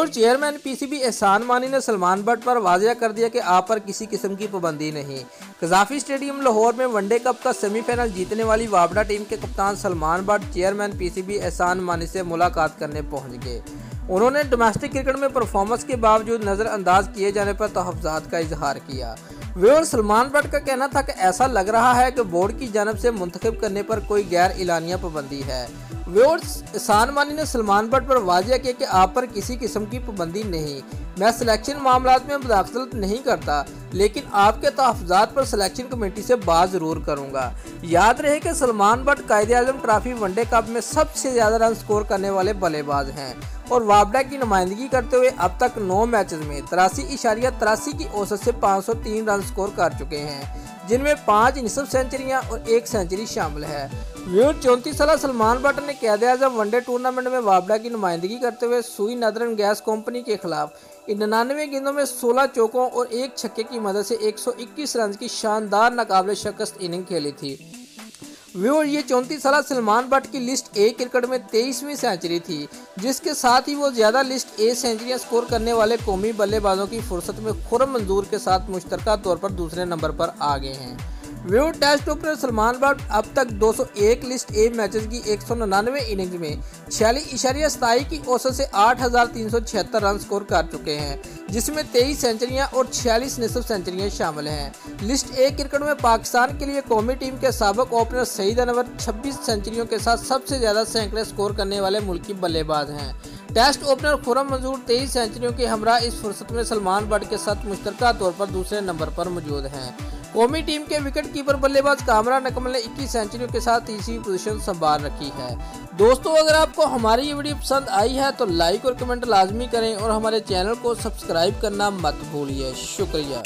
Chairman PCB एहसान मानी ने सलमान बट पर वाज़ेह कर दिया कि आप पर किसी किस्म की पाबंदी नहीं। कज़ाफी स्टेडियम लाहौर में वनडे कप का सेमीफाइनल जीतने वाली वाबड़ा टीम के कप्तान सलमान बट चेयरमैन पीसीबी एहसान मानी से मुलाकात करने पहुंच गए। उन्होंने डोमेस्टिक क्रिकेट में परफॉर्मेंस के बावजूद नज़रअंदाज किए जाने पर तहफ़्फ़ुज़ात का इजहार किया। और सलमान बट का कहना था कि ऐसा लग रहा है कि बोर्ड की जानब से मुंतखब करने पर कोई गैर इलानिया पाबंदी है। एहसान मानी ने सलमान बट पर वाज़ेह किया कि आप पर किसी किस्म की पाबंदी नहीं, मैं सिलेक्शन मामलात में मुदाखलत नहीं करता, लेकिन आपके तहफ़्फ़ुज़ात पर सिलेक्शन कमेटी से बात ज़रूर करूँगा। याद रहे कि Salman Butt Quaid e Azam trophy one day cup में सबसे ज़्यादा रन स्कोर करने वाले बल्लेबाज हैं और वाबड़ा की नुमाइंदगी करते हुए अब तक 9 मैचेस में 83.83 की औसत से 503 रन स्कोर कर चुके हैं, जिनमें 5 निसफ सेंचुरियां और 1 सेंचुरी शामिल है। 34 साल सलमान बट ने कायदे-ए-आज़म वनडे टूर्नामेंट में वाबड़ा की नुमाइंदगी करते हुए सुई नदरन गैस कंपनी के खिलाफ 99 गेंदों में 16 चौकों और 1 छक्के की मदद से 121 रन की शानदार नाकाबिले शिकस्त इनिंग खेली थी। ये 34 साल सलमान बट की लिस्ट ए क्रिकेट में 23वीं सेंचुरी थी, जिसके साथ ही वो ज़्यादा लिस्ट ए सेंचुरियां स्कोर करने वाले कौमी बल्लेबाजों की फुर्सत में खुर्रम मंजूर के साथ मुश्तरका तौर पर दूसरे नंबर पर आ गए हैं। टेस्ट ओपनर सलमान बट अब तक 201 लिस्ट ए मैचेस की 199 इनिंग्स में 46.27 की औसत से 8,376 रन स्कोर कर चुके हैं, जिसमें 23 सेंचुरियां और 46 निसफ सेंचुरियां शामिल हैं। लिस्ट ए क्रिकेट में पाकिस्तान के लिए कौमी टीम के साबिक ओपनर सईद अनवर 26 सेंचुरियों के साथ सबसे ज़्यादा सैकड़े स्कोर करने वाले मुल्की बल्लेबाज हैं। टेस्ट ओपनर खुर्रम मंजूर 23 सेंचुरियों के हमरा इस फुर्सत में सलमान बट के साथ मुश्तरका तौर पर दूसरे नंबर पर मौजूद हैं। कौमी टीम के विकेट कीपर बल्लेबाज कामरान अकमल ने 21 सेंचुरियों के साथ तीसरी पोजीशन संभाल रखी है। दोस्तों, अगर आपको हमारी ये वीडियो पसंद आई है तो लाइक और कमेंट लाजमी करें और हमारे चैनल को सब्सक्राइब करना मत भूलिए। शुक्रिया।